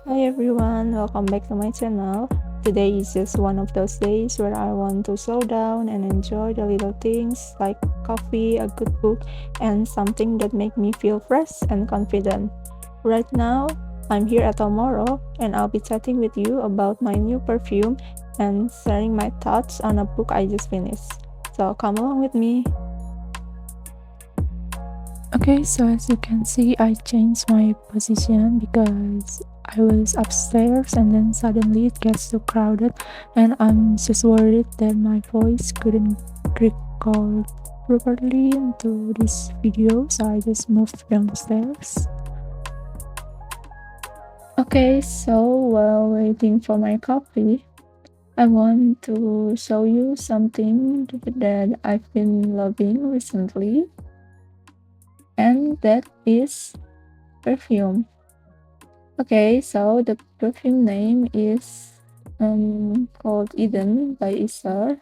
Hi everyone, welcome back to my channel. Today is just one of those days where I want to slow down and enjoy the little things like coffee, a good book, and something that make me feel fresh and confident. Right now, I'm here at Tomoro and I'll be chatting with you about my new perfume and sharing my thoughts on a book I just finished. So come along with me. Okay, so as you can see, I changed my position because I was upstairs and then suddenly it gets too crowded, and I'm just worried that my voice couldn't record properly into this video, so I just moved downstairs. Okay, so while waiting for my coffee, I want to show you something that I've been loving recently, and that is perfume. Okay, so the perfume name is called Eden by Eser.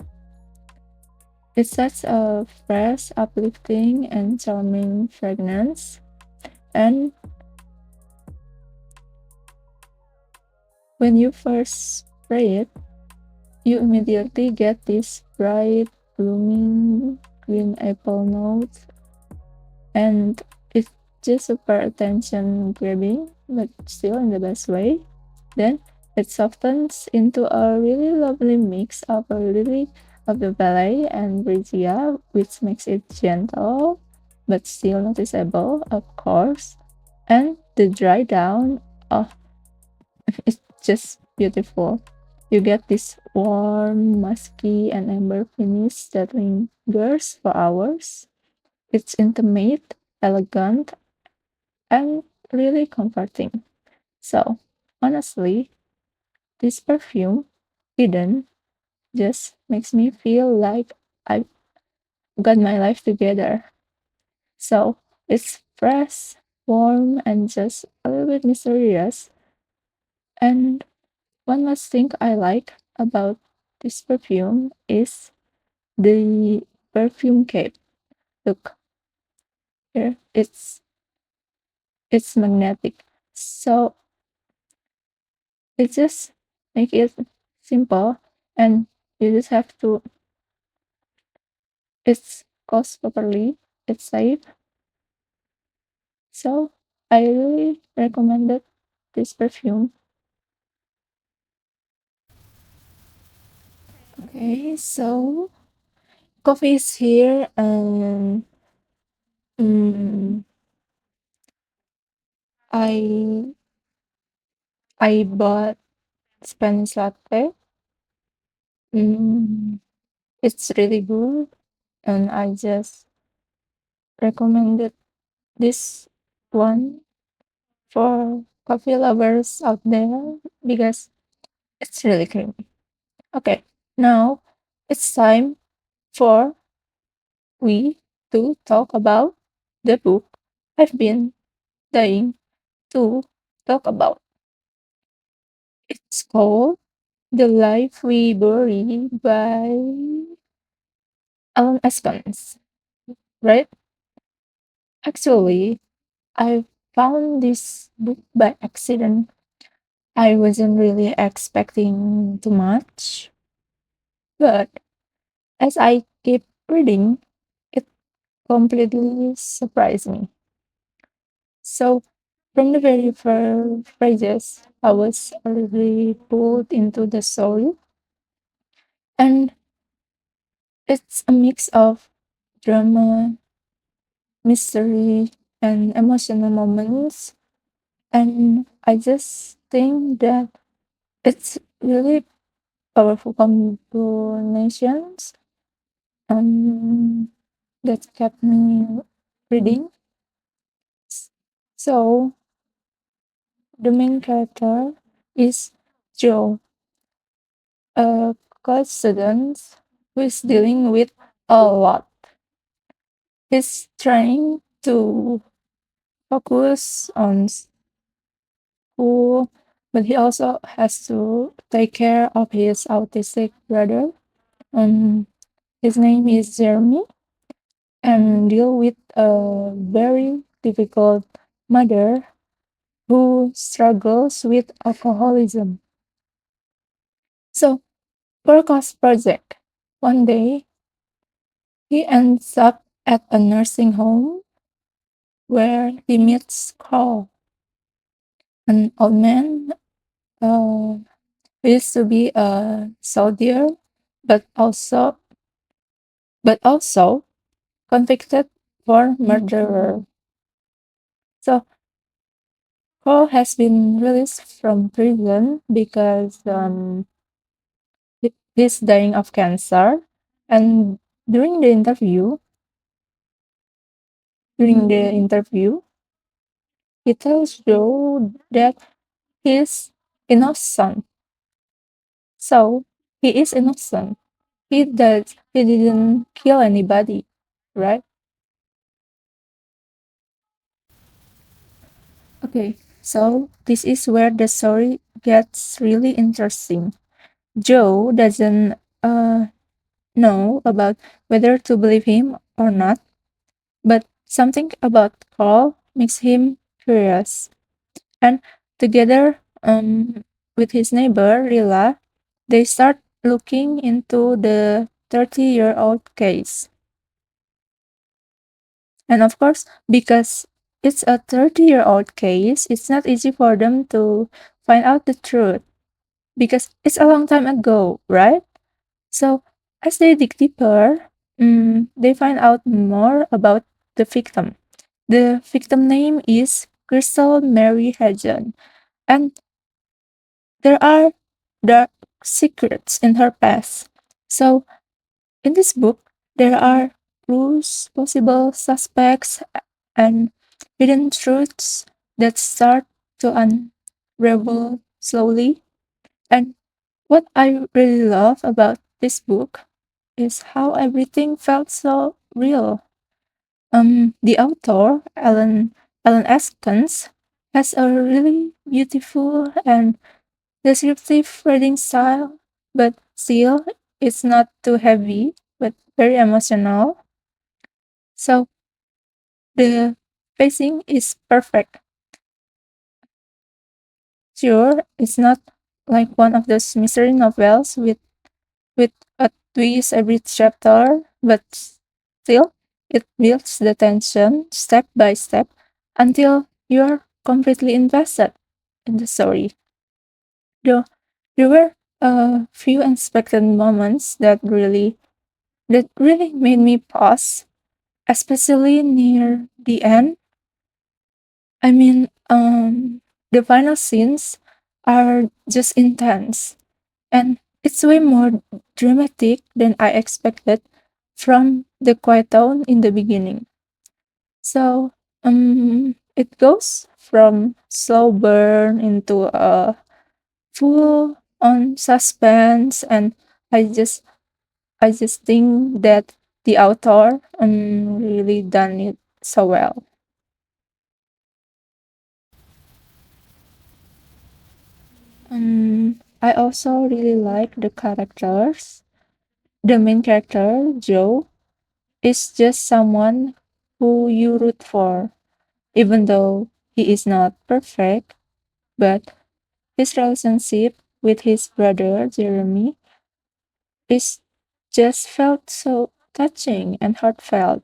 It's such a fresh, uplifting, and charming fragrance. And when you first spray it, you immediately get this bright, blooming green apple note, and it's just super attention grabbing, but still in the best way. Then it softens into a really lovely mix of a lily of the valley and Brizia, which makes it gentle but still noticeable, of course. And the dry down, oh, it's just beautiful. You get this warm, musky, and amber finish that lingers for hours. It's intimate, elegant, and really comforting. So, honestly, this perfume, Eden, just makes me feel like I've got my life together. So, it's fresh, warm, and just a little bit mysterious. And one last thing I like about this perfume is the perfume cape. Look here, it's magnetic. So it just make it simple, and you just have to it's cost properly, it's safe. So I really recommended this perfume. Okay, so coffee is here, and mm, I I bought Spanish latte. Mm, it's really good, and I just recommended this one for coffee lovers out there because it's really creamy. Okay, now it's time for we to talk about the book I've been dying to talk about. It's called The Life We Bury by Alan Eskens, right? Actually, I found this book by accident. I wasn't really expecting too much, but as I keep reading, it completely surprised me. So, from the very first pages, I was already pulled into the story, and it's a mix of drama, mystery, and emotional moments. And I just think that it's really powerful combinations that kept me reading. So the main character is Joe, a college student who is dealing with a lot. He's trying to focus on school, but he also has to take care of his autistic brother. Um, his name is Jeremy, and deal with a very difficult mother who struggles with alcoholism. So, Burkos project. One day, he ends up at a nursing home where he meets Carl, an old man who used to be a soldier, but also but also convicted for murder. So Carl has been released from prison because he's dying of cancer, and during the interview, during the interview, he tells Joe that he's innocent. So he is innocent. He didn't kill anybody, right? Okay, so this is where the story gets really interesting. Joe doesn't know about whether to believe him or not, but something about Carl makes him curious. And together with his neighbor, Rilla, they start looking into the 30-year-old case. And of course, because it's a 30-year-old case, it's not easy for them to find out the truth because it's a long time ago, right? So as they dig deeper, they find out more about the victim. The victim name is Crystal Mary Hagen, and there are dark secrets in her past. So in this book, there are clues, possible suspects, and hidden truths that start to unravel slowly. And what I really love about this book is how everything felt so real. The author, Alan Eskens, has a really beautiful and descriptive reading style, but still, it's not too heavy, but very emotional. So the pacing is perfect. Sure, it's not like one of those mystery novels with a twist every chapter, but still, it builds the tension step by step until you're completely invested in the story. Though there were a few unexpected moments that really made me pause, especially near the end. I mean, the final scenes are just intense, and it's way more dramatic than I expected from the quiet tone in the beginning. So, it goes from slow burn into a full on suspense, and I just I just think that the author really done it so well. I also really like the characters. The main character, Joe, is just someone who you root for, even though he is not perfect. But his relationship with his brother, Jeremy, is just felt so touching and heartfelt.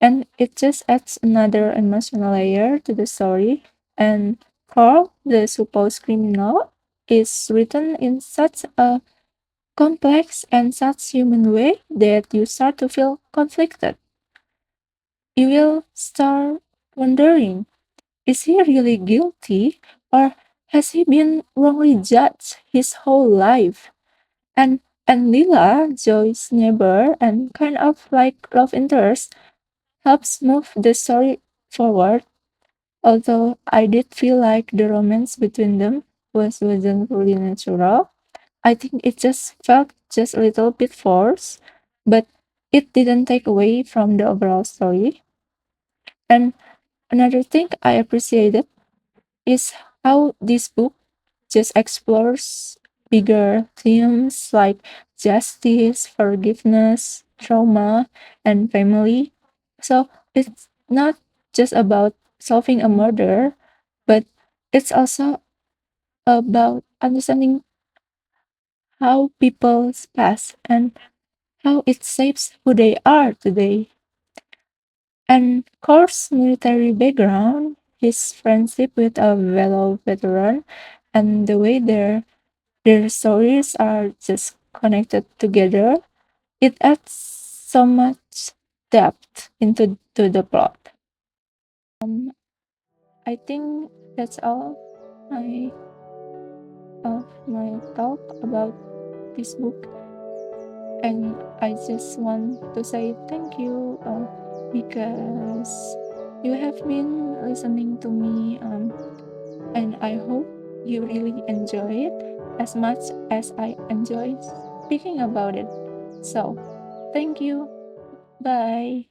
And it just adds another emotional layer to the story. And Carl, the supposed criminal, is written in such a complex and such human way that you start to feel conflicted. You will start wondering, is he really guilty or has he been wrongly judged his whole life? And Lila, Joy's neighbor and kind of like love interest, helps move the story forward. Although I did feel like the romance between them wasn't really natural. I think it just felt just a little bit forced, but it didn't take away from the overall story. And another thing I appreciated is how this book just explores bigger themes like justice, forgiveness, trauma, and family. So it's not just about solving a murder, but It's also about understanding how people's past and how it shapes who they are today. And Kor's military background, his friendship with a fellow veteran, and the way their stories are just connected together, it adds so much depth into to the plot. Um, I think that's all my of my talk about this book, and I just want to say thank you because you have been listening to me, and I hope you really enjoy it as much as I enjoy speaking about it. So, thank you. Bye.